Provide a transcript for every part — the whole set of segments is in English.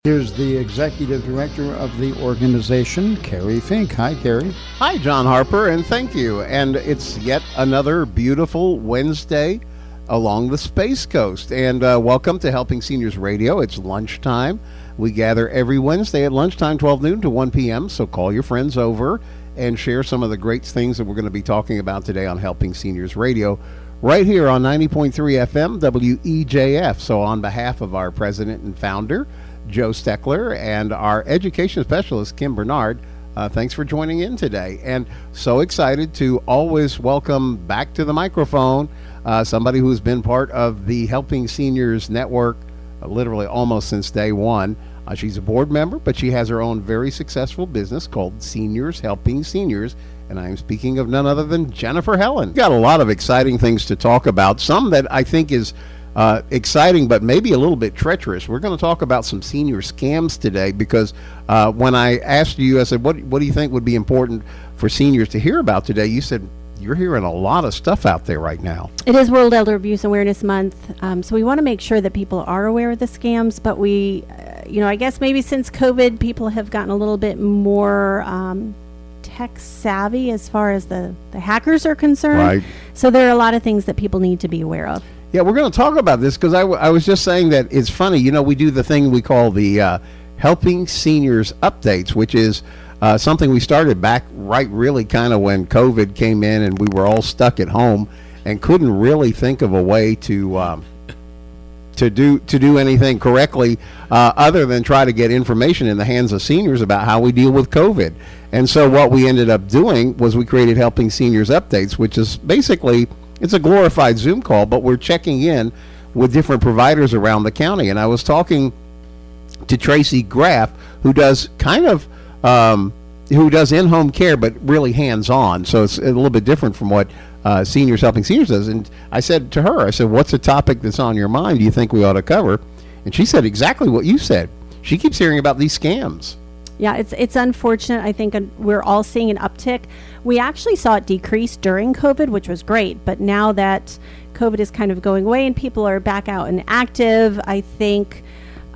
Here's the executive director of the organization, Kerry Fink. Hi, Kerry. Hi, John Harper, and thank you. And it's yet another beautiful Wednesday along the Space Coast. And welcome to Helping Seniors Radio. It's lunchtime. We gather every Wednesday at lunchtime, 12 noon to 1 p.m. So call your friends over and share some of the great things that we're going to be talking about today on Helping Seniors Radio, right here on 90.3 FM, WEJF. So on behalf of our president and founder, Joe Steckler, and our education specialist, Kim Bernard, thanks for joining in today. And so excited to always welcome back to the microphone somebody who's been part of the Helping Seniors Network literally almost since day one. She's a board member, but she has her own very successful business called Seniors Helping Seniors. And I am speaking of none other than Jennifer Helin. We've got a lot of exciting things to talk about, some that I think is exciting, but maybe a little bit treacherous. We're going to talk about some senior scams today because when I asked you, I said, what do you think would be important for seniors to hear about today? You said you're hearing a lot of stuff out there right now. It is World Elder Abuse Awareness Month, so we want to make sure that people are aware of the scams, but we, I guess maybe since COVID, people have gotten a little bit more tech savvy as far as the hackers are concerned. Right. So there are a lot of things that people need to be aware of. Yeah, we're going to talk about this because I was just saying that it's funny. We do the thing we call the Helping Seniors Updates, which is something we started back really kind of when COVID came in and we were all stuck at home and couldn't really think of a way to do anything correctly other than try to get information in the hands of seniors about how we deal with COVID. And so what we ended up doing was we created Helping Seniors Updates, which is basically, it's a glorified Zoom call, but we're checking in with different providers around the county. And I was talking to Tracy Graff, who does in-home care, but really hands-on. So it's a little bit different from what Seniors Helping Seniors does. And I said to her, what's a topic that's on your mind do you think we ought to cover? And she said exactly what you said. She keeps hearing about these scams. Yeah, it's unfortunate. I think we're all seeing an uptick. We actually saw it decrease during COVID, which was great. But now that COVID is kind of going away and people are back out and active, I think,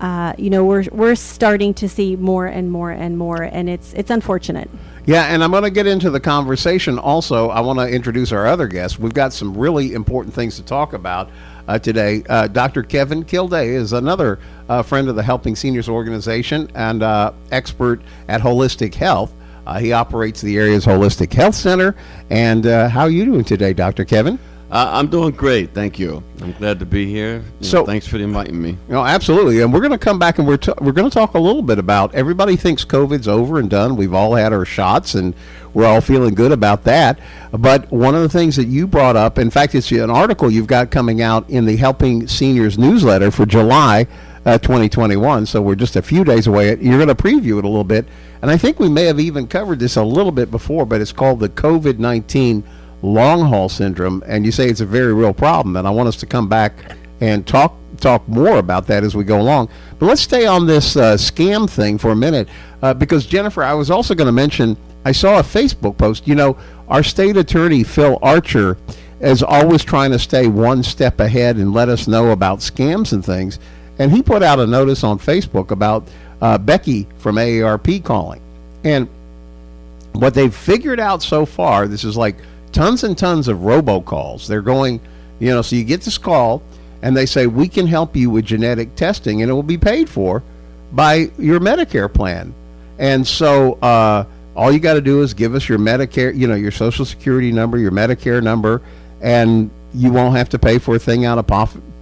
we're starting to see more and more and more, and it's unfortunate. Yeah, and I'm going to get into the conversation. Also, I want to introduce our other guests. We've got some really important things to talk about today. Dr. Kevin Kilday is another friend of the Helping Seniors organization and expert at holistic health. He operates the area's holistic health center. And how are you doing today, Dr. Kevin? I'm doing great, thank you. I'm glad to be here. So thanks for inviting me. No, absolutely, and we're going to come back and we're going to talk a little bit about. Everybody thinks COVID's over and done. We've all had our shots, and we're all feeling good about that. But one of the things that you brought up, in fact, it's an article you've got coming out in the Helping Seniors newsletter for July 2021. So we're just a few days away. You're going to preview it a little bit, and I think we may have even covered this a little bit before. But it's called the COVID-19 long haul syndrome, and you say it's a very real problem, and I want us to come back and talk more about that as we go along. But let's stay on this scam thing for a minute, because Jennifer, I was also going to mention, I saw a Facebook post. Our state attorney Phil Archer is always trying to stay one step ahead and let us know about scams and things, and he put out a notice on Facebook about Becky from AARP calling. And what they've figured out so far, this is like tons and tons of robocalls. They're going, so you get this call and they say, we can help you with genetic testing and it will be paid for by your Medicare plan. And so all you got to do is give us your Medicare, your Social Security number, your Medicare number, and you won't have to pay for a thing out of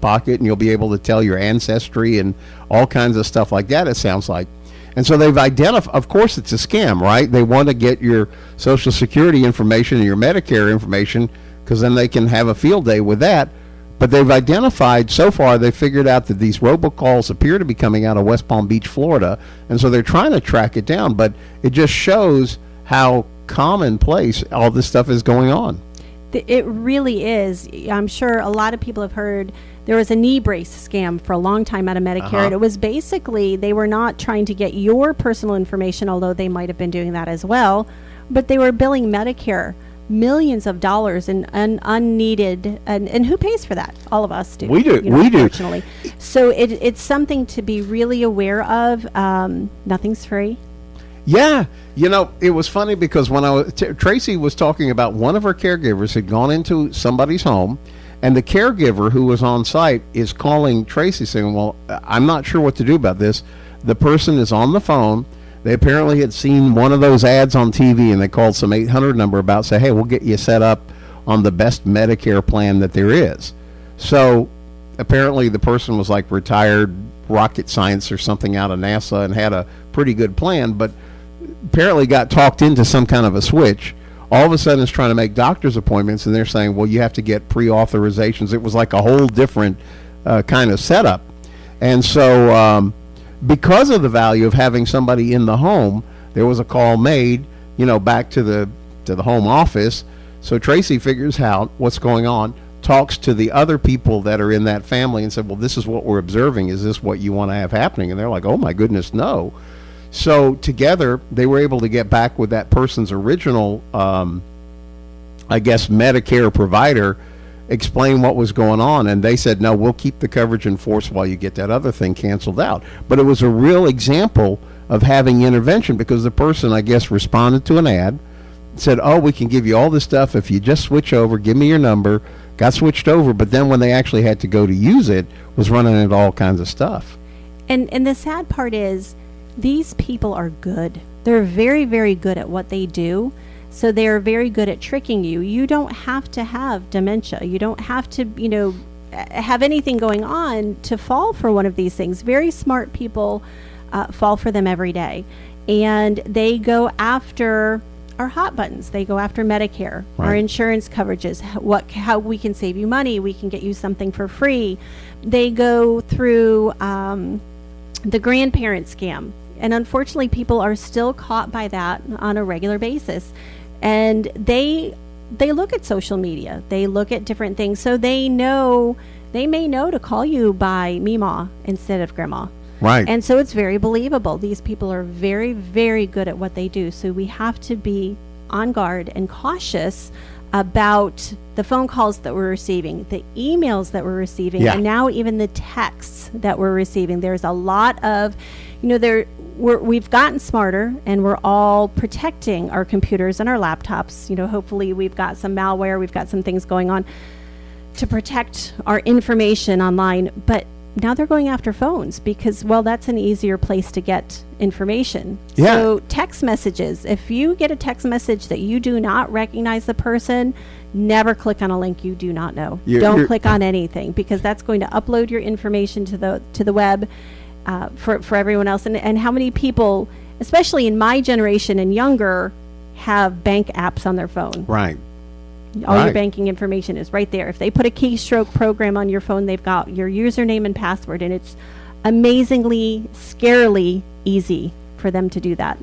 pocket, and you'll be able to tell your ancestry and all kinds of stuff like that, it sounds like. And so they've identified, of course it's a scam, right? They want to get your Social Security information and your Medicare information because then they can have a field day with that. But they've identified, so far, they've figured out that these robocalls appear to be coming out of West Palm Beach, Florida. And so they're trying to track it down. But it just shows how commonplace all this stuff is going on. It really is. I'm sure a lot of people have heard there was a knee brace scam for a long time out of Medicare. And it was basically, they were not trying to get your personal information, although they might have been doing that as well, but they were billing Medicare millions of dollars in unneeded, and who pays for that? All of us do. We do. We do. Unfortunately. So it's something to be really aware of. Nothing's free. Yeah. It was funny because when Tracy was talking about one of her caregivers had gone into somebody's home, and the caregiver who was on site is calling Tracy saying, well, I'm not sure what to do about this. The person is on the phone. They apparently had seen one of those ads on TV, and they called some 800 number about, say, hey, we'll get you set up on the best Medicare plan that there is. So apparently the person was like retired rocket science or something out of NASA and had a pretty good plan, but apparently got talked into some kind of a switch. All of a sudden is trying to make doctor's appointments, and they're saying, well, you have to get pre-authorizations. It was like a whole different kind of setup. And so because of the value of having somebody in the home, there was a call made, back to the home office. So Tracy figures out what's going on, talks to the other people that are in that family and said, well, this is what we're observing. Is this what you want to have happening? And they're like, oh, my goodness, no. So together, they were able to get back with that person's original, Medicare provider, explain what was going on. And they said, no, we'll keep the coverage in force while you get that other thing canceled out. But it was a real example of having intervention because the person, responded to an ad, said, oh, we can give you all this stuff if you just switch over, give me your number, got switched over. But then when they actually had to go to use it, was running into all kinds of stuff. And the sad part is, these people are good. They're very, very good at what they do. So they're very good at tricking you. You don't have to have dementia. You don't have to, have anything going on to fall for one of these things. Very smart people fall for them every day. And they go after our hot buttons. They go after Medicare, right, our insurance coverages, how we can save you money. We can get you something for free. They go through the grandparent scam. And unfortunately, people are still caught by that on a regular basis. And they look at social media. They look at different things. So they may know to call you by Meemaw instead of Grandma. Right. And so it's very believable. These people are very, very good at what they do. So we have to be on guard and cautious about the phone calls that we're receiving, the emails that we're receiving, and now even the texts that we're receiving. There's a lot of, we've gotten smarter, and we're all protecting our computers and our laptops. Hopefully we've got some malware, we've got some things going on to protect our information online. But now they're going after phones because, well, that's an easier place to get information. Yeah. So text messages, if you get a text message that you do not recognize the person, never click on a link you do not know. Don't click on anything, because that's going to upload your information to the web for everyone else. And how many people, especially in my generation and younger, have bank apps on their phone? Right. All your banking information is right there. If they put a keystroke program on your phone, they've got your username and password, and it's amazingly, scarily easy for them to do that.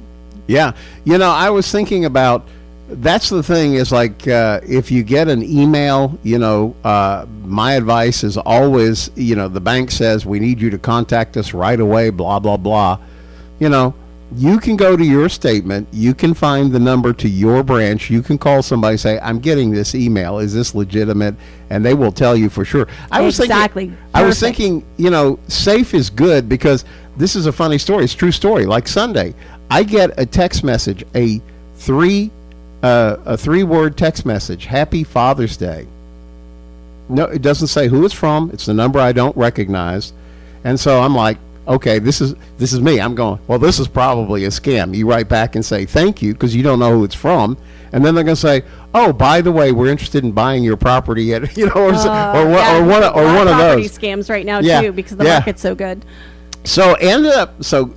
Yeah. I was thinking about, that's the thing is like, if you get an email, my advice is always, the bank says we need you to contact us right away, blah, blah, blah. You can go to your statement, you can find the number to your branch, you can call somebody and say, I'm getting this email, is this legitimate? And they will tell you for sure. I was thinking, safe is good, because this is a funny story. It's a true story. Like Sunday, I get a text message, a three-word text message, Happy Father's Day. No, it doesn't say who it's from. It's the number I don't recognize. And so I'm like, okay, this is me. I'm going, well, this is probably a scam. You write back and say, thank you, because you don't know who it's from. And then they're going to say, oh, by the way, we're interested in buying your property at, or one of those. Property scams right now, too, because the market's so good. So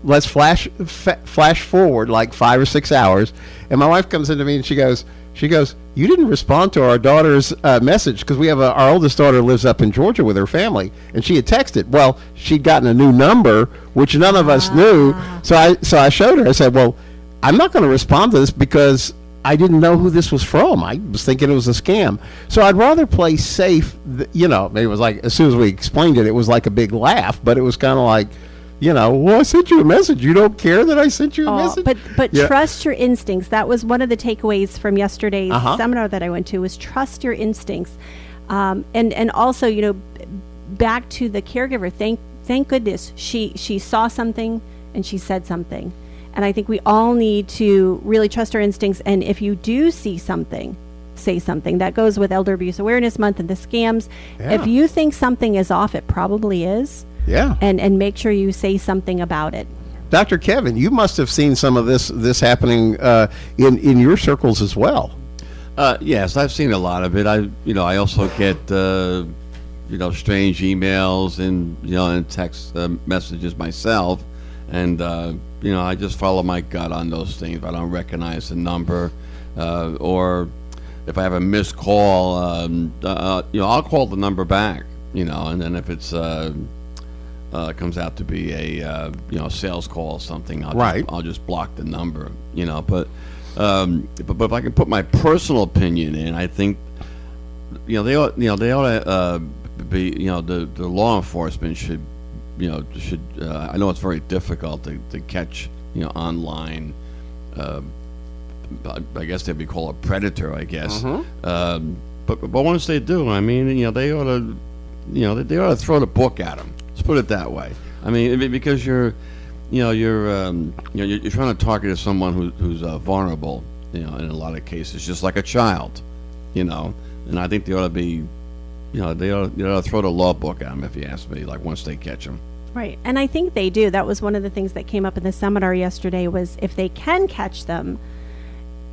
let's flash forward like 5 or 6 hours. And my wife comes into me and she goes, you didn't respond to our daughter's message, because we have our oldest daughter lives up in Georgia with her family, and she had texted. Well, she'd gotten a new number, which none of us knew. So I showed her. I said, well, I'm not going to respond to this because I didn't know who this was from. I was thinking it was a scam. So I'd rather play safe. Maybe it was like, as soon as we explained it, it was like a big laugh, but it was kind of like, well, I sent you a message. You don't care that I sent you a message? But trust your instincts. That was one of the takeaways from yesterday's seminar that I went to, was trust your instincts. And also, back to the caregiver, thank goodness she saw something and she said something. And I think we all need to really trust our instincts. And if you do see something, say something. That goes with Elder Abuse Awareness Month and the scams. Yeah. If you think something is off, it probably is. Yeah. And make sure you say something about it. Dr. Kevin, you must have seen some of this happening in your circles as well. Yes, I've seen a lot of it. I also get strange emails and text messages myself, and I just follow my gut on those things. If I don't recognize the number, or if I have a missed call, I'll call the number back. And then if it's comes out to be a sales call or something, I'll just block the number. But if I can put my personal opinion in, I think they ought to be the law enforcement should I know it's very difficult to catch online. I guess they'd be called a predator, I guess. But once they do, I mean, they ought to throw the book at them. Let's put it that way. I mean, because you're trying to target someone who's vulnerable, in a lot of cases, just like a child, And I think they ought to be, they ought to throw the law book at them, if you ask me, like once they catch them. Right, and I think they do. That was one of the things that came up in the seminar yesterday, was if they can catch them,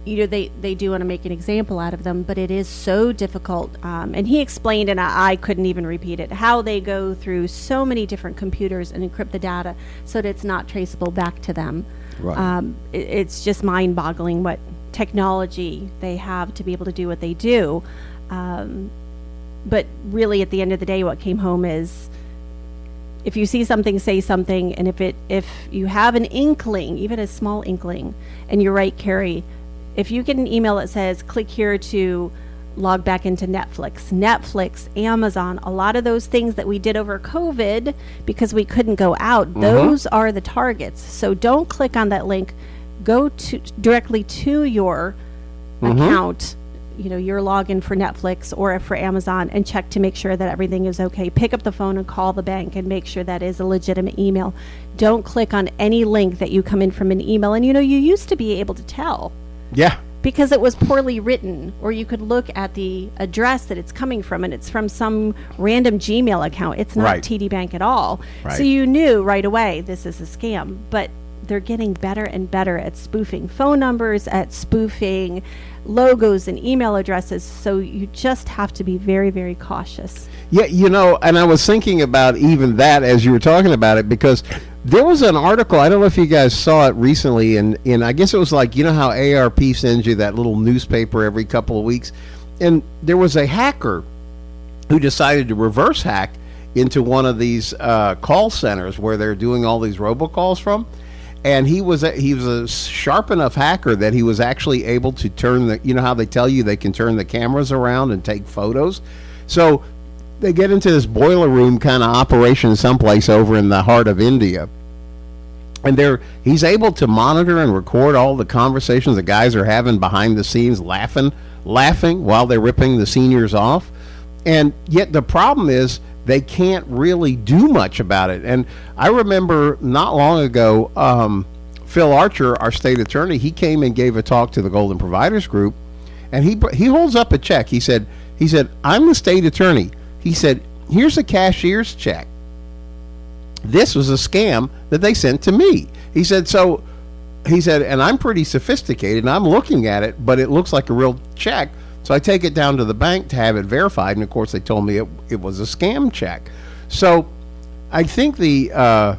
they do want to make an example out of them, but it is so difficult. And he explained, and I couldn't even repeat it, how they go through so many different computers and encrypt the data so that it's not traceable back to them. Right. It's just mind-boggling what technology they have to be able to do what they do. But really, at the end of the day, what came home is, if you see something, say something. And if you have an inkling, even a small inkling, and you're right, Kerry, if you get an email that says, click here to log back into Netflix, Amazon, a lot of those things that we did over COVID because we couldn't go out, those are the targets. So don't click on that link. Go directly to your account, your login for Netflix or for Amazon, and check to make sure that everything is okay. Pick up the phone and call the bank and make sure that is a legitimate email. Don't click on any link that you come in from an email. And you used to be able to tell. Yeah. Because it was poorly written, or you could look at the address that it's coming from, and it's from some random Gmail account. It's not TD Bank at all. Right. So you knew right away this is a scam. But they're getting better and better at spoofing phone numbers, at spoofing logos and email addresses. So you just have to be very, very cautious. Yeah, and I was thinking about even that as you were talking about it, because there was an article, I don't know if you guys saw it recently, and I guess it was like, how ARP sends you that little newspaper every couple of weeks, and there was a hacker who decided to reverse hack into one of these call centers where they're doing all these robocalls from. And he was a sharp enough hacker that he was actually able to turn how they tell you they can turn the cameras around and take photos. So they get into this boiler room kind of operation someplace over in the heart of India. And he's able to monitor and record all the conversations the guys are having behind the scenes, laughing while they're ripping the seniors off. And yet the problem is, they can't really do much about it. And I remember not long ago, Phil Archer, our state attorney, he came and gave a talk to the Golden Providers Group, and he holds up a check. He said, I'm the state attorney. He said, here's a cashier's check. This was a scam that they sent to me. He said, and I'm pretty sophisticated, and I'm looking at it, but it looks like a real check. So I take it down to the bank to have it verified, and of course they told me it was a scam check. So I think the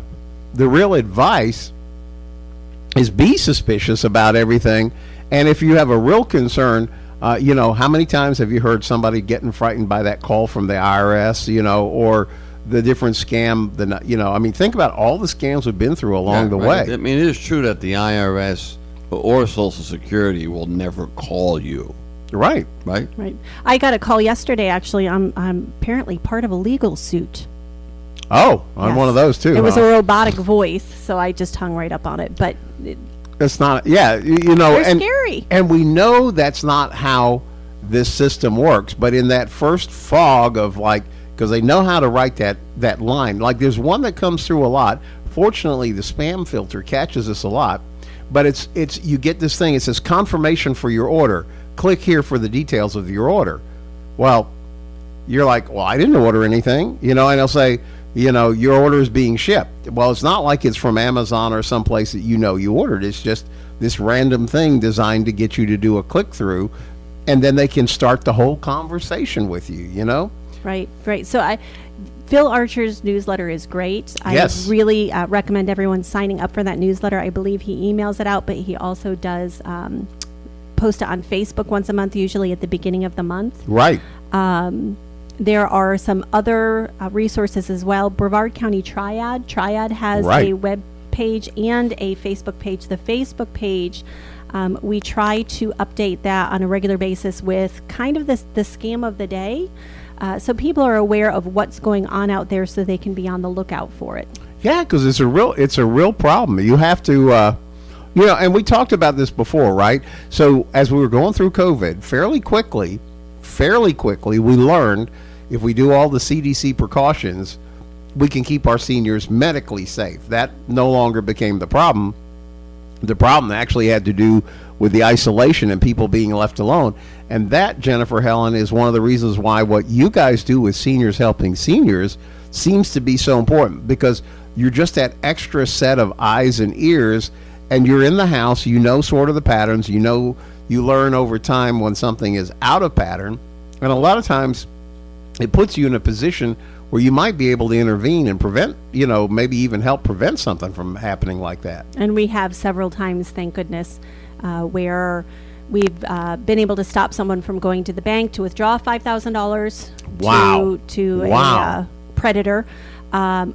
real advice is be suspicious about everything, and if you have a real concern, how many times have you heard somebody getting frightened by that call from the IRS, or the different scam, think about all the scams we've been through along the way. I mean, it is true that the IRS or Social Security will never call you. Right. I got a call yesterday, actually. I'm apparently part of a legal suit. Oh, I'm Yes. one of those too. It was huh? a robotic voice, so I just hung right up on it. But It's not. Yeah, you know, they're and scary. and we know that's not how this system works. But in that first fog of like, because they know how to write that line. Like there's one that comes through a lot. Fortunately, the spam filter catches us a lot. But it's you get this thing. It says confirmation for your order. Click here for the details of your order. Well, you're like, well, I didn't order anything, you know, and they'll say, you know, your order is being shipped. Well, it's not like it's from Amazon or someplace that you know you ordered. It's just this random thing designed to get you to do a click through, and then they can start the whole conversation with you, you know? Right. So Phil Archer's newsletter is great. Yes. I really recommend everyone signing up for that newsletter. I believe he emails it out, but he also does post it on Facebook once a month, usually at the beginning of the month. Right. There are some other resources as well. Brevard County Triad. Triad has Right. a web page and a Facebook page. The Facebook page, we try to update that on a regular basis with kind of the scam of the day. So people are aware of what's going on out there so they can be on the lookout for it. Yeah, because it's a real problem. You have to, you know, and we talked about this before, right? So as we were going through COVID, fairly quickly, we learned if we do all the CDC precautions, we can keep our seniors medically safe. That no longer became the problem. The problem actually had to do with the isolation and people being left alone. And that, Jennifer, Helen, is one of the reasons why what you guys do with Seniors Helping Seniors seems to be so important, because you're just that extra set of eyes and ears, and you're in the house, you know sort of the patterns, you know, you learn over time when something is out of pattern. And a lot of times it puts you in a position where you might be able to intervene and prevent, you know, maybe even help prevent something from happening like that. And we have several times, thank goodness, where we've been able to stop someone from going to the bank to withdraw $5,000 Wow. to Wow. a predator.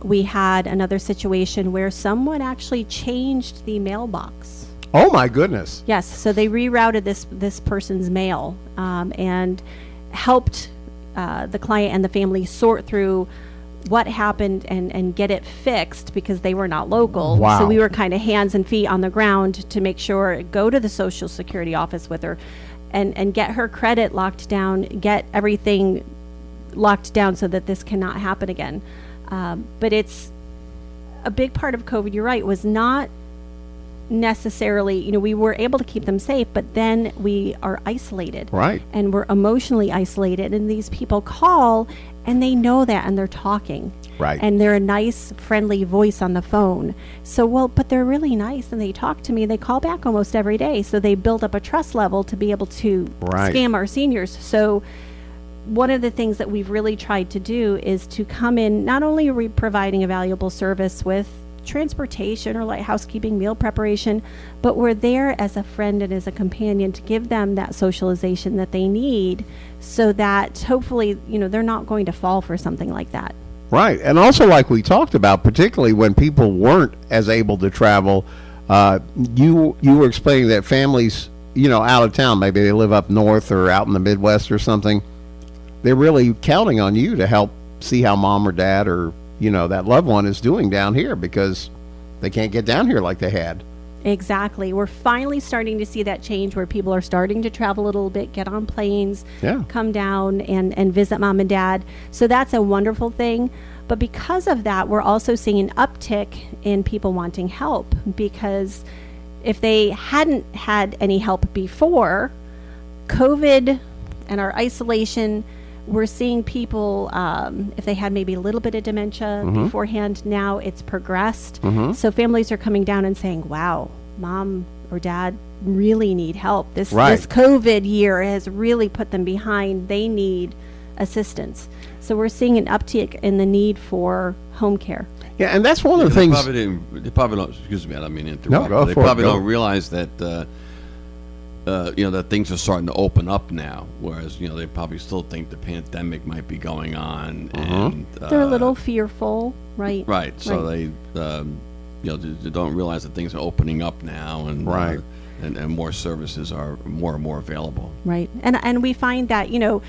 We had another situation where someone actually changed the mailbox. Oh my goodness. Yes, so they rerouted this person's mail and helped the client and the family sort through what happened and get it fixed, because they were not local. Wow. So we were kind of hands and feet on the ground to make sure, go to the Social Security office with her and get her credit locked down, get everything locked down so that this cannot happen again. But it's a big part of COVID, you're right, was not necessarily, you know, we were able to keep them safe, but then we are isolated. Right. And we're emotionally isolated, and these people call and they know that, and they're talking. Right. And they're a nice, friendly voice on the phone. So, well, but they're really nice and they talk to me. They call back almost every day. So they build up a trust level to be able to Right. scam our seniors. So one of the things that we've really tried to do is to come in, not only are we providing a valuable service with transportation or light housekeeping, meal preparation, but we're there as a friend and as a companion to give them that socialization that they need, so that hopefully, you know, they're not going to fall for something like that. Right. And also, like we talked about, particularly when people weren't as able to travel, you were explaining that families, you know, out of town, maybe they live up north or out in the Midwest or something, they're really counting on you to help see how mom or dad or, you know, that loved one is doing down here, because they can't get down here like they had. Exactly. We're finally starting to see that change where people are starting to travel a little bit, get on planes, Yeah. come down and visit mom and dad. So that's a wonderful thing. But because of that, we're also seeing an uptick in people wanting help, because if they hadn't had any help before COVID and our isolation, we're seeing people, if they had maybe a little bit of dementia beforehand, now it's progressed. So families are coming down and saying, wow, mom or dad really need help. This COVID year has really put them behind. They need assistance. So we're seeing an uptick in the need for home care. Yeah, and that's one of the things. They probably don't, excuse me, I don't mean to interrupt. No, go they for it, probably go. don't realize that, you know, that things are starting to open up now, whereas, you know, they probably still think the pandemic might be going on. And They're a little fearful, right? Right. So Right. they, you know, they don't realize that things are opening up now, and Right. And more services are more and more available. Right. And we find that, you know,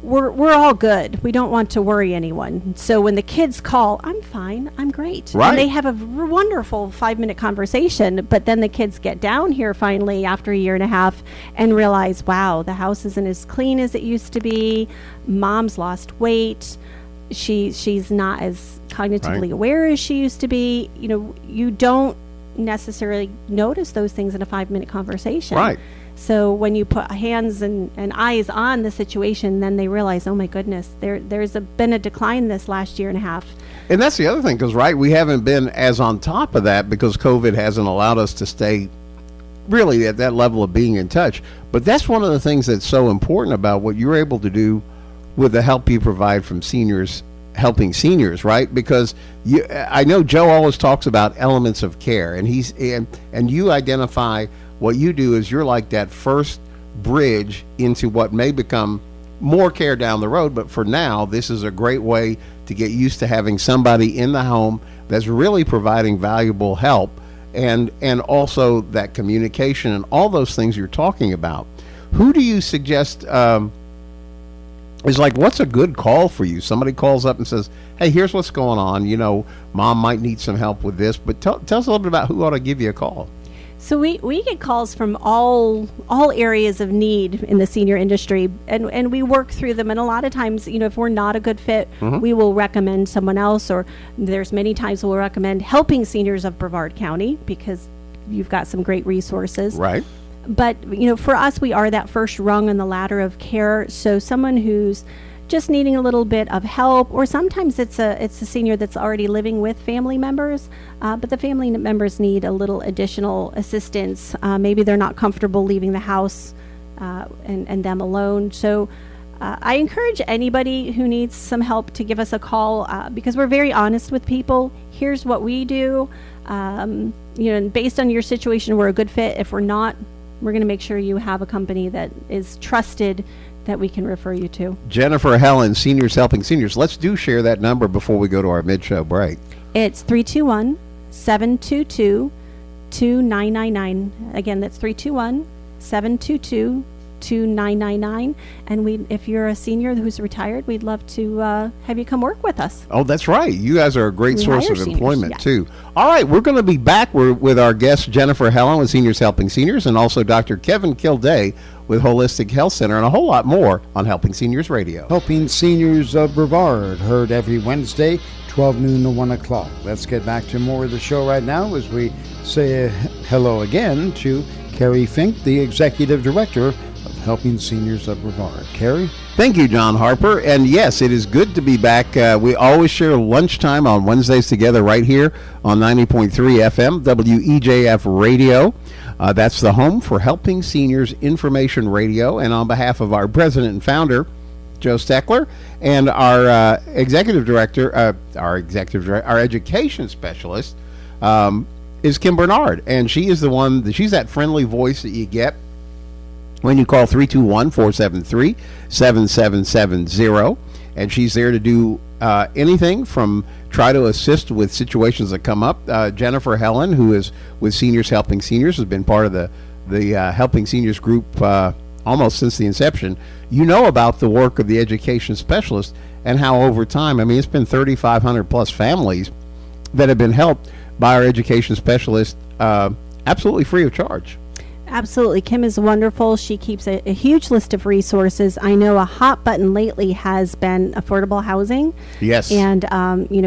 we're all good. We don't want to worry anyone. So when the kids call, I'm fine, I'm great. Right. And they have a wonderful 5-minute conversation, but then the kids get down here finally after a year and a half and realize, wow, the house isn't as clean as it used to be. Mom's lost weight. She's not as cognitively aware as she used to be. You don't necessarily notice those things in a 5-minute conversation. Right. So when you put hands and eyes on the situation, then they realize, oh my goodness, there's been a decline this last year and a half. And that's the other thing, because, we haven't been as on top of that because COVID hasn't allowed us to stay really at that level of being in touch. But that's one of the things that's so important about what you're able to do with the help you provide from seniors, helping seniors, right? Because I know Joe always talks about elements of care, and and you identify what you do is you're like that first bridge into what may become more care down the road. But for now, this is a great way to get used to having somebody in the home that's really providing valuable help, and also that communication and all those things you're talking about. Who do you suggest is like, what's a good call for you? Somebody calls up and says, hey, here's what's going on. Mom might need some help with this, but tell us a little bit about who ought to give you a call. So we get calls from all areas of need in the senior industry, and we work through them. And a lot of times, if we're not a good fit, we will recommend someone else, or there's many times we'll recommend helping seniors of Brevard County because you've got some great resources. Right. But, for us, we are that first rung on the ladder of care. So someone who's just needing a little bit of help, or sometimes it's a senior that's already living with family members, but the family members need a little additional assistance. Maybe they're not comfortable leaving the house and them alone. So I encourage anybody who needs some help to give us a call because we're very honest with people. Here's what we do. And based on your situation, we're a good fit. If we're not, we're going to make sure you have a company that is trusted that we can refer you to. Jennifer Helin, Seniors Helping Seniors. Let's share that number before we go to our mid-show break. It's 321-722-2999. Again, that's 321-722-2999. And if you're a senior who's retired, we'd love to have you come work with us. Oh, that's right. You guys are a great source of employment, yes. too. All right, we're going to be back with our guest, Jennifer Helin with Seniors Helping Seniors, and also Dr. Kevin Kilday with Holistic Health Center, and a whole lot more on Helping Seniors Radio. Helping Seniors of Brevard, heard every Wednesday, 12 noon to 1 o'clock. Let's get back to more of the show right now as we say hello again to Kerry Fink, the Executive Director of Helping Seniors of Brevard. Kerry? Thank you, John Harper. And yes, it is good to be back. We always share lunchtime on Wednesdays together right here on 90.3 FM, WEJF Radio. That's the home for Helping Seniors Information Radio. And on behalf of our president and founder, Joe Steckler, and our executive director, our education specialist, is Kim Bernard. And she is she's that friendly voice that you get when you call 321-473-7770. And she's there to do anything from try to assist with situations that come up. Jennifer Helin, who is with Seniors Helping Seniors, has been part of the Helping Seniors group almost since the inception. You know about the work of the education specialist and how over time, it's been 3,500 plus families that have been helped by our education specialist absolutely free of charge. Absolutely. Kim is wonderful. She keeps a huge list of resources. I know a hot button lately has been affordable housing. Yes. And,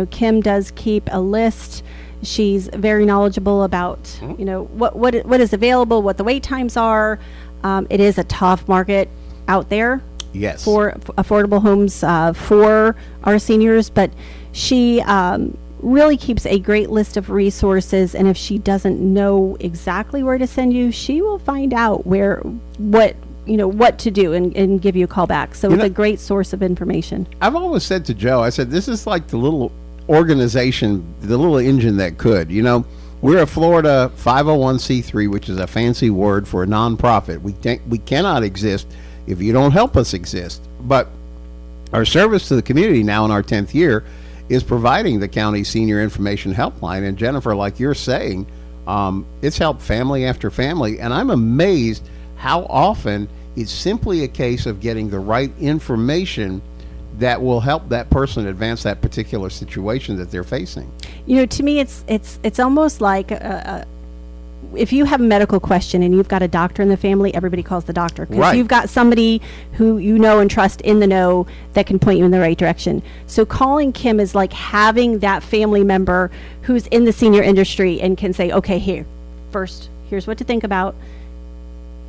Kim does keep a list. She's very knowledgeable about, what is available, what the wait times are. It is a tough market out there. Yes. For affordable homes for our seniors, but she really keeps a great list of resources, and if she doesn't know exactly where to send you, she will find out what to do and give you a call back. So it's a great source of information. I've always said to Joe, I said, this is like the little organization, the little engine that could. We're a Florida 501c3, which is a fancy word for a nonprofit. We cannot exist if you don't help us exist. But our service to the community now in our 10th year is providing the county senior information helpline. And Jennifer, like you're saying, it's helped family after family. And I'm amazed how often It's simply a case of getting the right information that will help that person advance that particular situation that they're facing. To me, it's almost like if you have a medical question and you've got a doctor in the family, everybody calls the doctor because Right. you've got somebody who you know and trust in the know that can point you in the right direction. So calling Kim is like having that family member who's in the senior industry and can say, okay, here's what to think about.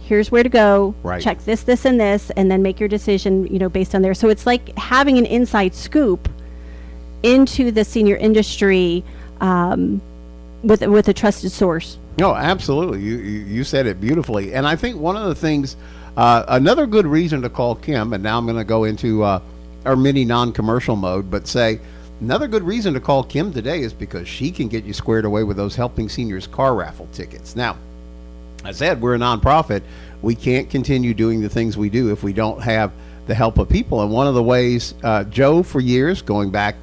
Here's where to go. Right. Check this, and this, and then make your decision, based on there. So it's like having an inside scoop into the senior industry with a trusted source. No, absolutely. You said it beautifully. And I think one of the things, another good reason to call Kim, and now I'm going to go into our mini non-commercial mode, but say another good reason to call Kim today is because she can get you squared away with those Helping Seniors car raffle tickets. Now, I said we're a nonprofit. We can't continue doing the things we do if we don't have the help of people. And one of the ways, Joe, for years, going back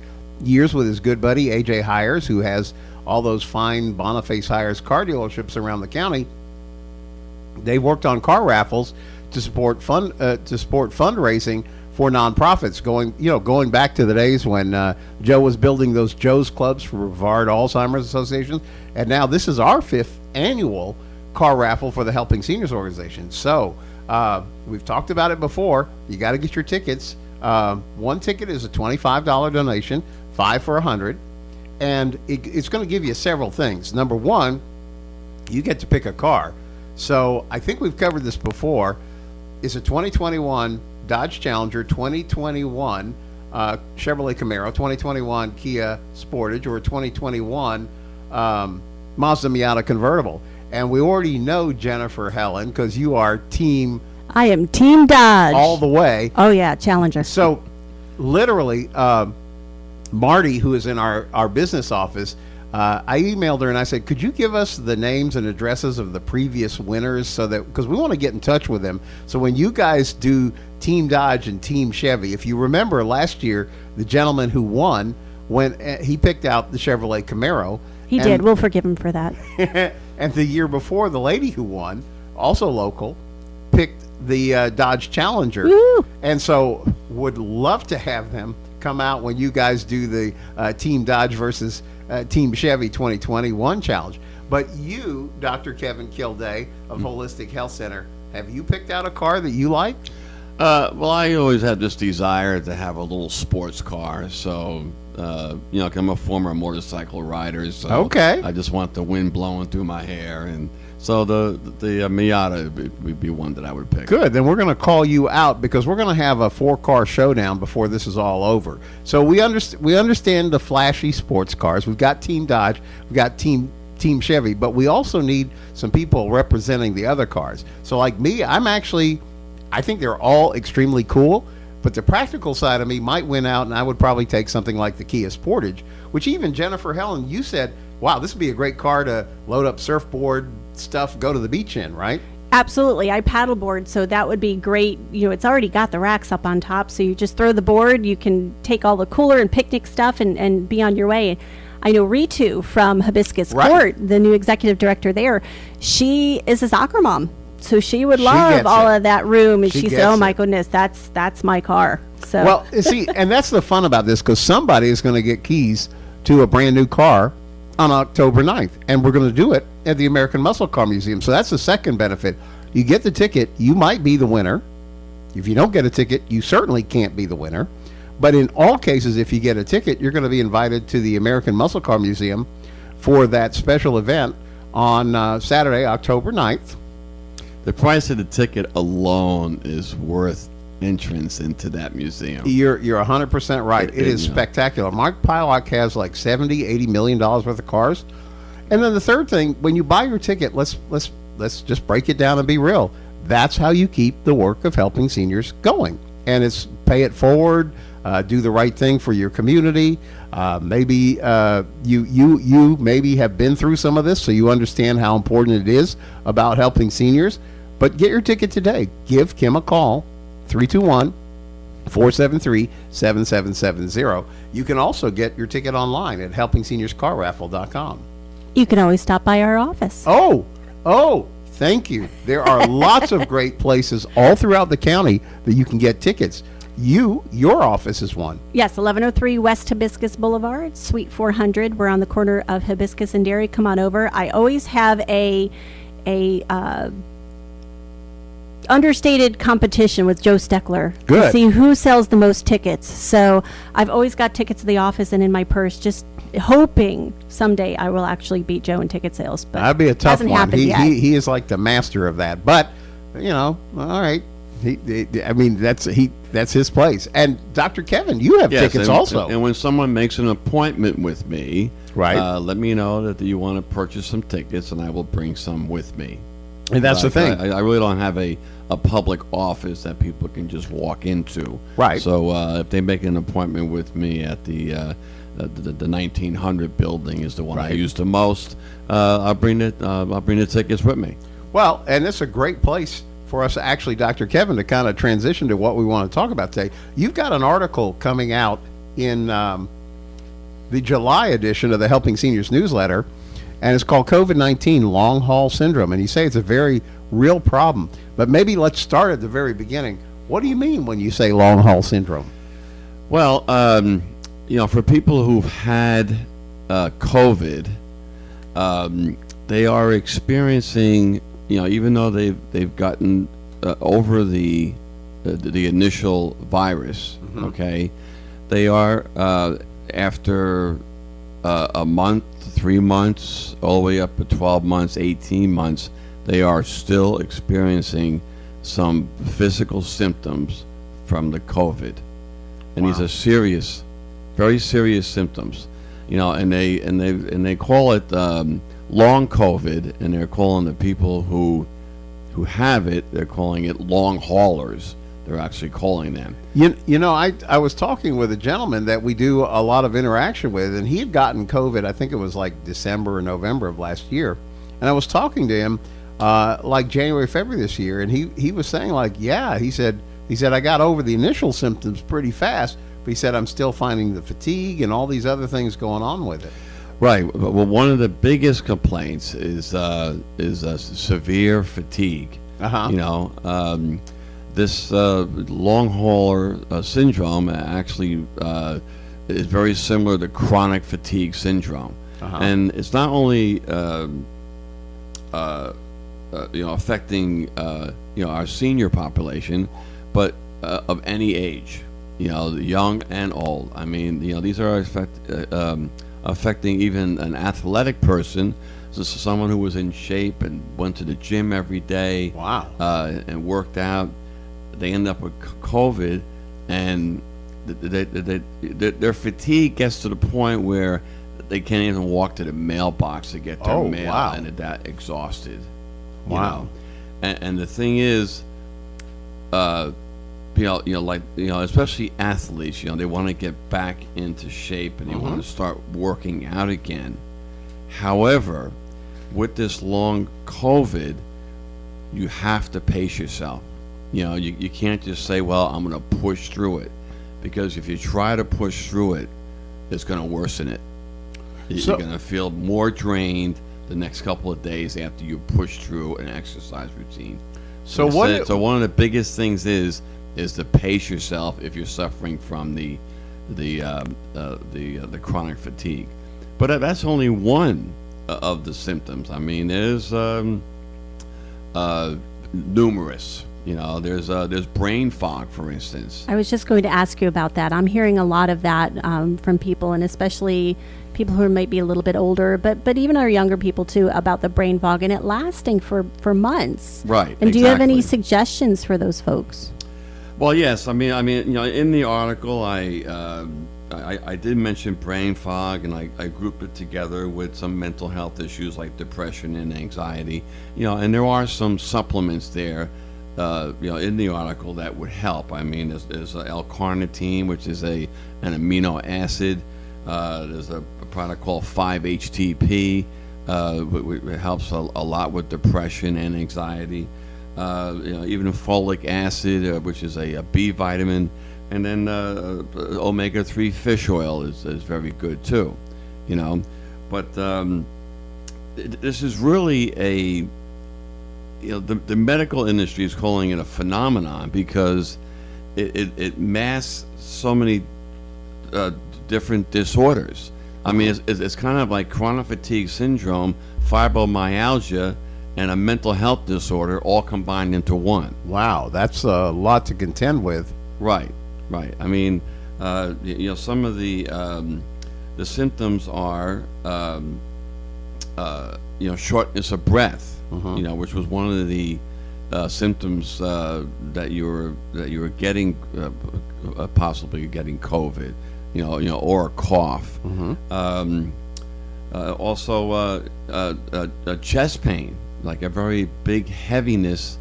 years with his good buddy, AJ Hires, who has all those fine Boniface Hires car dealerships around the county, they worked on car raffles to support fundraising for nonprofits. Going back to the days when Joe was building those Joe's clubs for Brevard Alzheimer's Association, and now this is our 5th annual car raffle for the Helping Seniors organization. So we've talked about it before. You got to get your tickets. One ticket is a $25 donation, 5 for $100. And it's going to give you several things. Number one, you get to pick a car. So I think we've covered this before. It's a 2021 Dodge Challenger, 2021 Chevrolet Camaro, 2021 Kia Sportage, or a 2021 Mazda Miata convertible. And we already know Jennifer Helin because you are team. I am Team Dodge all the way. Oh yeah, Challenger. So literally, Marty, who is in our business office, I emailed her and I said, could you give us the names and addresses of the previous winners so that, because we want to get in touch with them. So when you guys do Team Dodge and Team Chevy, if you remember last year, the gentleman who won, he picked out the Chevrolet Camaro. He did. We'll forgive him for that. And the year before, the lady who won, also local, picked the Dodge Challenger. Woo! And so would love to have them come out when you guys do the Team Dodge versus Team Chevy 2021 challenge. But you, Dr. Kevin Kilday of Holistic Health Center, have you picked out a car that you like? Well, I always had this desire to have a little sports car. So, 'cause I'm a former motorcycle rider. So Okay. I just want the wind blowing through my hair. And so the Miata would be one that I would pick. Good. Then we're going to call you out because we're going to have a 4-car showdown before this is all over. So we understand the flashy sports cars. We've got Team Dodge. We've got Team Chevy. But we also need some people representing the other cars. So like me, I think they're all extremely cool. But the practical side of me might win out, and I would probably take something like the Kia Sportage, which even Jennifer Helin, you said, wow, this would be a great car to load up surfboard stuff, go to the beach in, right? Absolutely. I paddleboard, so that would be great. It's already got the racks up on top, so you just throw the board, you can take all the cooler and picnic stuff and be on your way. I know Ritu from Hibiscus Right. Court, the new executive director there, she is a soccer mom. So she would love gets all it. of that room, and She she said, gets "Oh my it. goodness, that's my car." So Well, see, and that's the fun about this because somebody is going to get keys to a brand new car on October 9th, and we're going to do it at the American Muscle Car Museum. So that's the second benefit. You get the ticket, you might be the winner. If you don't get a ticket, you certainly can't be the winner. But in all cases, if you get a ticket, you're going to be invited to the American Muscle Car Museum for that special event on Saturday, October 9th. The price of the ticket alone is worth entrance into that museum. You're 100% right. It is spectacular. Mark Pilak has like $70-80 million worth of cars. And then the third thing, when you buy your ticket, let's just break it down and be real. That's how you keep the work of helping seniors going. And it's pay it forward, do the right thing for your community. Maybe you maybe have been through some of this, so you understand how important it is about helping seniors. But get your ticket today. Give Kim a call, 321-473-7770. You can also get your ticket online at helpingseniorscarraffle.com. you can always stop by our office. Oh, Thank you. There are lots of great places all throughout the county that you can get tickets. Your office is one. Yes, 1103 West Hibiscus Boulevard, Suite 400. We're on the corner of Hibiscus and Dairy. Come on over. I always have a understated competition with Joe Steckler Good. to see who sells the most tickets. So I've always got tickets to the office and in my purse, just hoping someday I will actually beat Joe in ticket sales. But that'd be a tough hasn't one. happened yet. He is like the master of that. But all right. I mean, that's his place. And Dr. Kevin, you have tickets also. And when someone makes an appointment with me, right, let me know that you want to purchase some tickets, and I will bring some with me. And that's the thing. I really don't have a public office that people can just walk into. Right. So if they make an appointment with me at the 1900 building is the one I use the most, I'll bring the tickets with me. Well, and it's a great place for us, actually, Dr. Kevin, to kind of transition to what we want to talk about today. You've got an article coming out in the July edition of the Helping Seniors newsletter, and it's called COVID-19 Long Haul Syndrome. And you say it's a very real problem. But maybe let's start at the very beginning. What do you mean when you say long haul syndrome? Well, for people who've had COVID, they are experiencing, even though they've gotten over the initial virus, okay, they are after a month, 3 months, all the way up to 12 months, 18 months, they are still experiencing some physical symptoms from the COVID, and these are serious, very serious symptoms, and they call it long COVID, and they're calling the people who have it, they're calling it long haulers. They're actually calling them. I was talking with a gentleman that we do a lot of interaction with, and he had gotten COVID, I think it was like December or November of last year. And I was talking to him like January, February this year, and he was saying he said I got over the initial symptoms pretty fast, but he said I'm still finding the fatigue and all these other things going on with it. Right. Well, one of the biggest complaints is severe fatigue. This long hauler syndrome actually is very similar to chronic fatigue syndrome, and it's not only affecting our senior population, but of any age, young and old. I mean, these are affecting even an athletic person. So someone who was in shape and went to the gym every day, and worked out. They end up with COVID, and their fatigue gets to the point where they can't even walk to the mailbox to get their mail, and they're that exhausted. And the thing is, especially athletes, they want to get back into shape and they want to start working out again. However, with this long COVID, you have to pace yourself. You can't just say, well, I'm going to push through it, because if you try to push through it, it's going to worsen it. You're going to feel more drained the next couple of days after you push through an exercise routine. So one of the biggest things is to pace yourself if you're suffering from the chronic fatigue. But that's only one of the symptoms. I mean, there's numerous. There's brain fog, for instance. I was just going to ask you about that. I'm hearing a lot of that from people, and especially people who might be a little bit older, but even our younger people too, about the brain fog and it lasting for months. Right. And do you have any suggestions for those folks? Well, yes. I mean, in the article, I did mention brain fog, and I grouped it together with some mental health issues like depression and anxiety. And there are some supplements there. In the article that would help. I mean, there's L-carnitine, which is an amino acid. There's a product called 5-HTP, which helps a lot with depression and anxiety. Even folic acid, which is a B vitamin, and then omega-3 fish oil is very good too. But this is really the medical industry is calling it a phenomenon because it masks so many different disorders. I mean, it's kind of like chronic fatigue syndrome, fibromyalgia, and a mental health disorder all combined into one. Wow, that's a lot to contend with. Right. I mean, some of the symptoms are, shortness of breath. Which was one of the symptoms that you were getting, possibly getting COVID. Or a cough. Also, a chest pain, like a very big heaviness,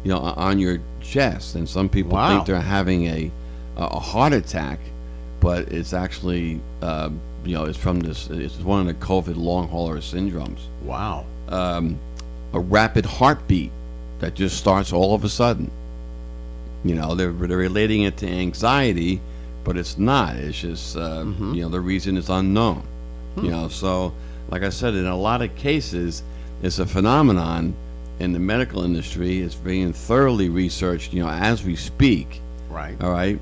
on your chest. And some people think they're having a heart attack, but it's actually, it's from this. It's one of the COVID long hauler syndromes. Wow. A rapid heartbeat that just starts all of a sudden. They're relating it to anxiety. But it's not. It's just, the reason is unknown. So, like I said, in a lot of cases, it's a phenomenon in the medical industry. It's being thoroughly researched, as we speak. Right. All right.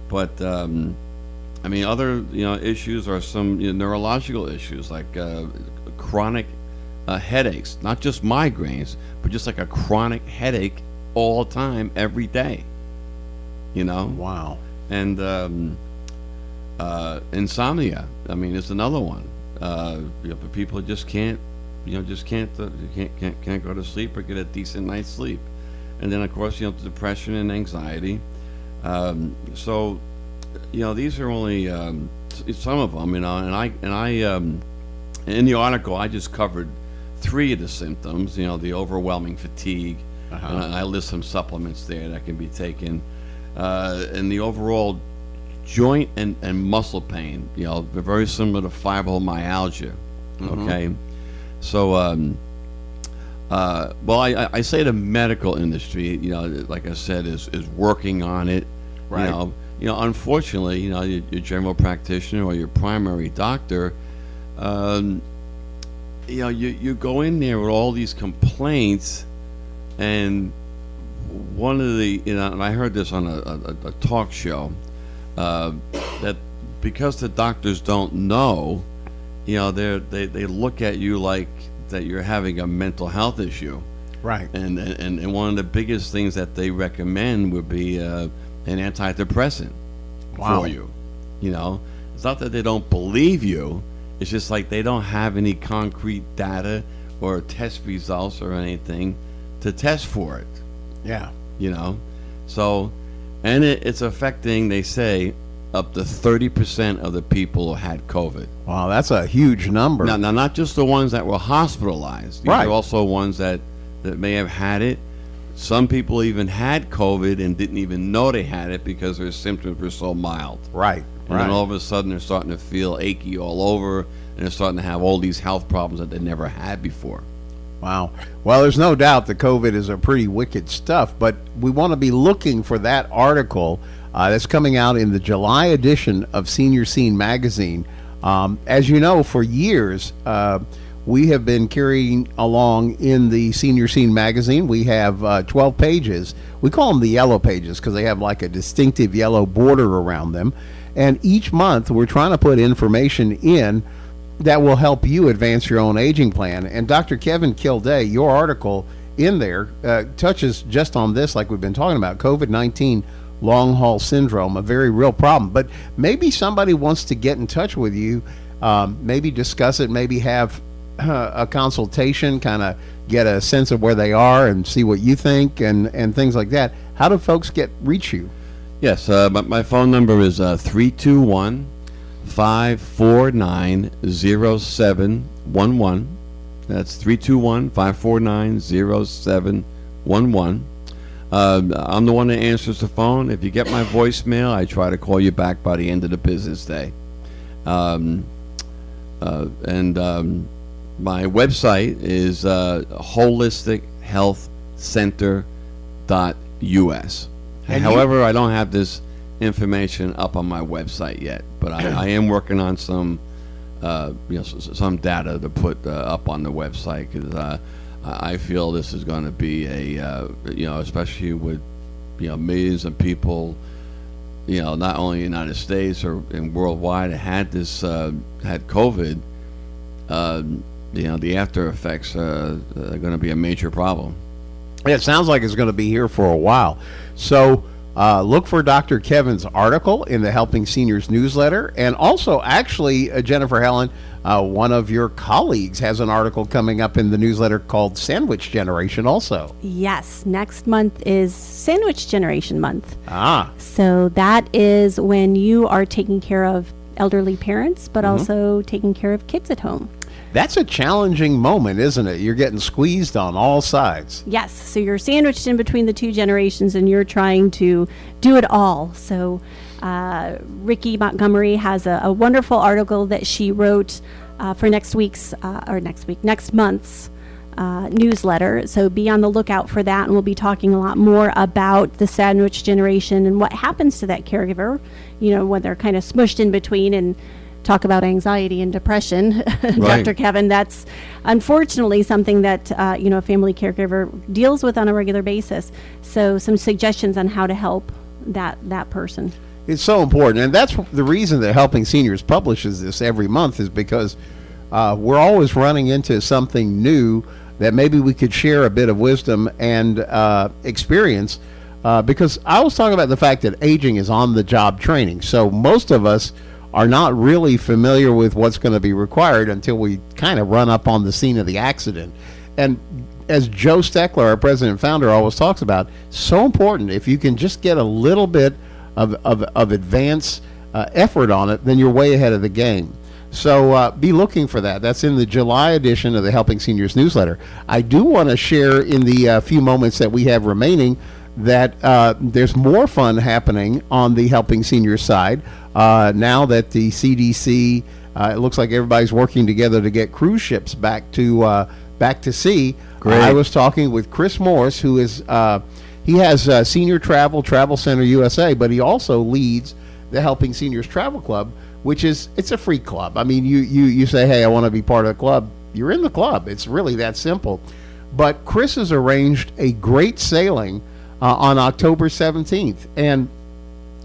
But, other, issues are some neurological issues like chronic headaches, not just migraines, but just like a chronic headache all the time, every day. Wow. And insomnia. I mean, it's another one. People just can't go to sleep or get a decent night's sleep. And then, of course, depression and anxiety. So, these are only some of them. And I in the article I just covered 3 of the symptoms. The overwhelming fatigue. And I list some supplements there that can be taken. And the overall joint and muscle pain, they're very similar to fibromyalgia. Okay, so I say the medical industry, like I said, is working on it. Right. Unfortunately, your general practitioner or your primary doctor, you go in there with all these complaints, and one of the, and I heard this on a talk show, that because the doctors don't know, they look at you like that you're having a mental health issue. Right. And one of the biggest things that they recommend would be an antidepressant for you. It's not that they don't believe you. It's just like they don't have any concrete data or test results or anything to test for it. Yeah. So, and it's affecting, they say, up to 30% of the people who had COVID. Wow, that's a huge number. Now, not just the ones that were hospitalized. These Right. are also ones that may have had it. Some people even had COVID and didn't even know they had it because their symptoms were so mild. Right. And then all of a sudden they're starting to feel achy all over, and they're starting to have all these health problems that they never had before. Wow. Well, there's no doubt that COVID is a pretty wicked stuff, but we want to be looking for that article that's coming out in the July edition of Senior Scene magazine. As you know, for years, we have been carrying along in the Senior Scene magazine. We have 12 pages. We call them the yellow pages because they have like a distinctive yellow border around them. And each month, we're trying to put information in that will help you advance your own aging plan. And Dr. Kevin Kilday, your article in there touches just on this, like we've been talking about, COVID-19 long haul syndrome, a very real problem. But maybe somebody wants to get in touch with you, maybe discuss it, maybe have a consultation, kind of get a sense of where they are and see what you think and things like that. How do folks reach you? Yes, my phone number is 321-549-0711. That's 321-549-0711. I'm the one that answers the phone. If you get my voicemail, I try to call you back by the end of the business day. My website is holistichealthcenter.us. However, I don't have this information up on my website yet, but I am working on some data to put up on the website because I feel this is going to be especially with, millions of people, not only in the United States or in worldwide had this, had COVID, the after effects are going to be a major problem. It sounds like it's going to be here for a while. So look for Dr. Kevin's article in the Helping Seniors newsletter. And also, actually, Jennifer Helin, one of your colleagues has an article coming up in the newsletter called Sandwich Generation also. Yes, next month is Sandwich Generation Month. Ah. So that is when you are taking care of elderly parents, but also taking care of kids at home. That's a challenging moment, isn't it? You're getting squeezed on all sides. Yes, so you're sandwiched in between the two generations and you're trying to do it all. So Ricky Montgomery has a wonderful article that she wrote for next month's newsletter. So be on the lookout for that, and we'll be talking a lot more about the sandwich generation and what happens to that caregiver, when they're kind of smushed in between. And talk about anxiety and depression, Right. Dr. Kevin. That's unfortunately something that a family caregiver deals with on a regular basis. So some suggestions on how to help that person. It's so important, and that's the reason that Helping Seniors publishes this every month, is because we're always running into something new that maybe we could share a bit of wisdom and experience, because I was talking about the fact that aging is on-the-job training. So most of us are not really familiar with what's going to be required until we kind of run up on the scene of the accident. And as Joe Steckler, our president and founder, always talks about, so important. If you can just get a little bit of advance effort on it, then you're way ahead of the game. So be looking for that. That's in the July edition of the Helping Seniors newsletter. I do want to share in the few moments that we have remaining that there's more fun happening on the Helping Seniors side now that the CDC, it looks like everybody's working together to get cruise ships back to sea. Great. I was talking with Chris Morris, who is he has Senior Travel Center USA, but he also leads the Helping Seniors Travel Club, which it's a free club. I mean, you say, hey, I want to be part of the club. You're in the club. It's really that simple. But Chris has arranged a great sailing on October 17th, and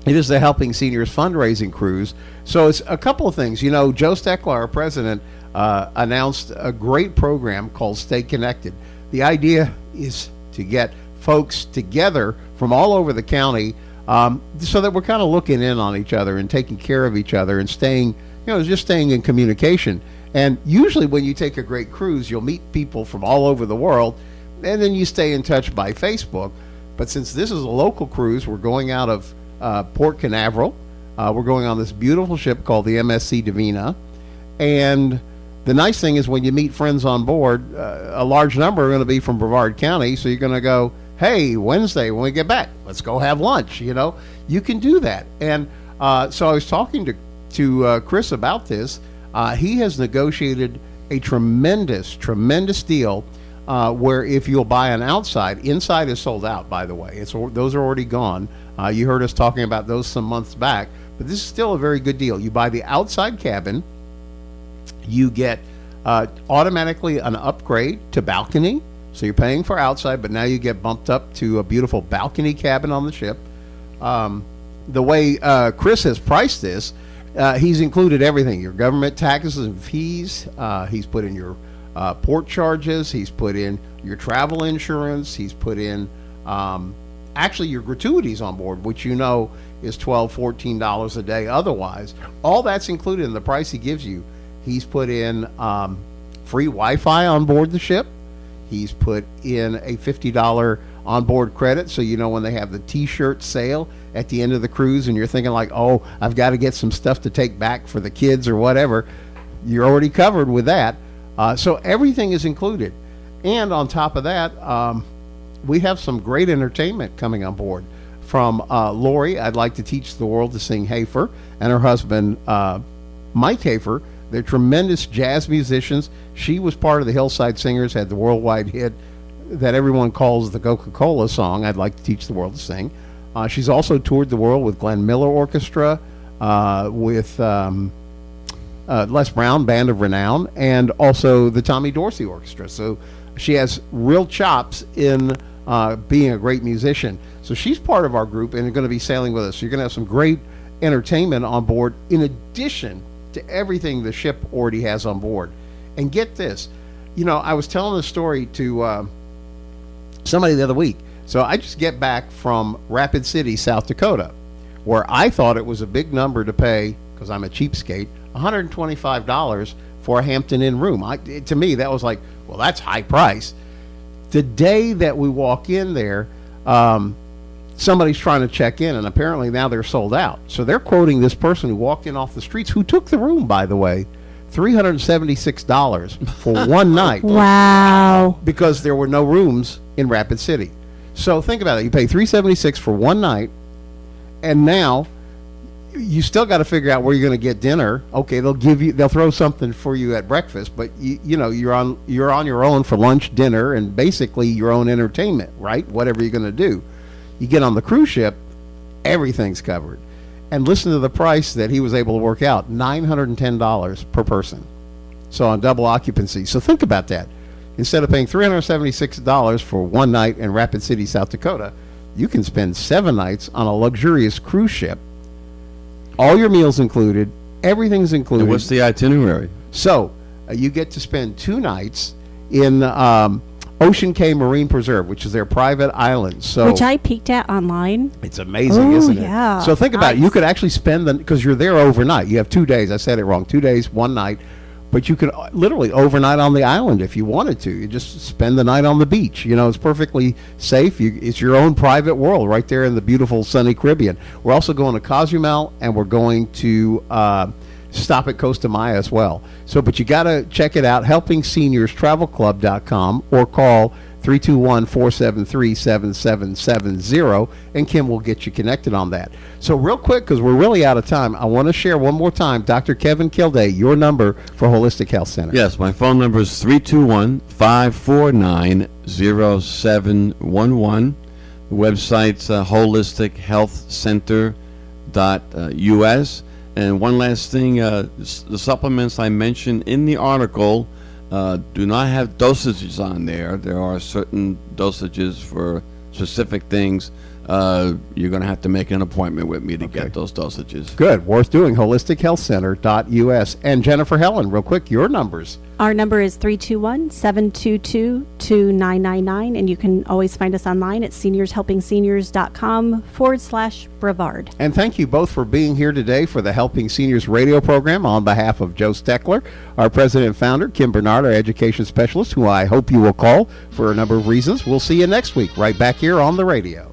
it is the Helping Seniors fundraising cruise. So it's a couple of things. Joe Steckler, our president, announced a great program called Stay Connected. The idea is to get folks together from all over the county so that we're kind of looking in on each other and taking care of each other and staying in communication. And usually when you take a great cruise, you'll meet people from all over the world, and then you stay in touch by Facebook. But since this is a local cruise, we're going out of Port Canaveral. We're going on this beautiful ship called the MSC Divina. And the nice thing is when you meet friends on board, a large number are going to be from Brevard County. So you're going to go, hey, Wednesday when we get back, let's go have lunch. You can do that. And so I was talking to Chris about this. He has negotiated a tremendous deal where if you'll buy an inside is sold out, by the way. Those are already gone. You heard us talking about those some months back, but this is still a very good deal. You buy the outside cabin, you get automatically an upgrade to balcony. So you're paying for outside, but now you get bumped up to a beautiful balcony cabin on the ship. The way Chris has priced this, he's included everything: your government taxes and fees. He's put in your port charges. He's put in your travel insurance. He's put in actually your gratuities on board, which is $12, $14 a day otherwise. All that's included in the price he gives you. He's put in free Wi-Fi on board the ship. He's put in a $50 onboard credit, so when they have the T-shirt sale at the end of the cruise and you're thinking like, oh, I've got to get some stuff to take back for the kids or whatever, you're already covered with that. So everything is included. And on top of that, we have some great entertainment coming on board from Lori. I'd like to teach the world to sing Hafer, and her husband, Mike Hafer. They're tremendous jazz musicians. She was part of the Hillside Singers, had the worldwide hit that everyone calls the Coca-Cola song, I'd like to teach the world to sing. She's also toured the world with Glenn Miller Orchestra, with Les Brown Band of Renown, and also the Tommy Dorsey Orchestra. So she has real chops in being a great musician. So she's part of our group and going to be sailing with us. So you're going to have some great entertainment on board in addition to everything the ship already has on board. And get this, I was telling this story to somebody the other week. So I just get back from Rapid City, South Dakota, where I thought it was a big number to pay, because I'm a cheapskate, $125 for a Hampton Inn room. To me, that was like, well, that's high price. The day that we walk in there, somebody's trying to check in, and apparently now they're sold out. So they're quoting this person who walked in off the streets, who took the room, by the way, $376 for one night. Wow. Because there were no rooms in Rapid City. So think about it. You pay $376 for one night, and now you still got to figure out where you're going to get dinner. Okay, they'll throw something for you at breakfast, but you're on your own for lunch, dinner, and basically your own entertainment, right? Whatever you're going to do. You get on the cruise ship, everything's covered. And listen to the price that he was able to work out, $910 per person. So on double occupancy. So think about that. Instead of paying $376 for one night in Rapid City, South Dakota, you can spend 7 nights on a luxurious cruise ship. All your meals included, everything's included. And what's the itinerary? So you get to spend 2 nights in Ocean Cay Marine Preserve, which is their private island. So which I peeked at online. It's amazing, isn't it? Yeah. So think about it. You could actually spend because you're there overnight. You have 2 days. I said it wrong. 2 days, 1 night. But you could literally overnight on the island if you wanted to. You just spend the night on the beach. It's perfectly safe. It's your own private world right there in the beautiful sunny Caribbean. We're also going to Cozumel, and we're going to stop at Costa Maya as well. So, but you got to check it out, helpingseniorstravelclub.com, or call 321-473-7770, and Kim will get you connected on that. So real quick, because we're really out of time, I want to share one more time, Dr. Kevin Kilday, your number for Holistic Health Center. Yes, my phone number is 321-549-0711. The website's holistichealthcenter.us. And one last thing, the supplements I mentioned in the article do not have dosages on there. There are certain dosages for specific things. You're going to have to make an appointment with me to get those dosages. Good. Worth doing. HolisticHealthCenter.us. And Jennifer Helin, real quick, your numbers. Our number is 321-722-2999, and you can always find us online at seniorshelpingseniors.com/Brevard. And thank you both for being here today for the Helping Seniors radio program on behalf of Joe Steckler, our president and founder, Kim Bernard, our education specialist, who I hope you will call for a number of reasons. We'll see you next week right back here on the radio.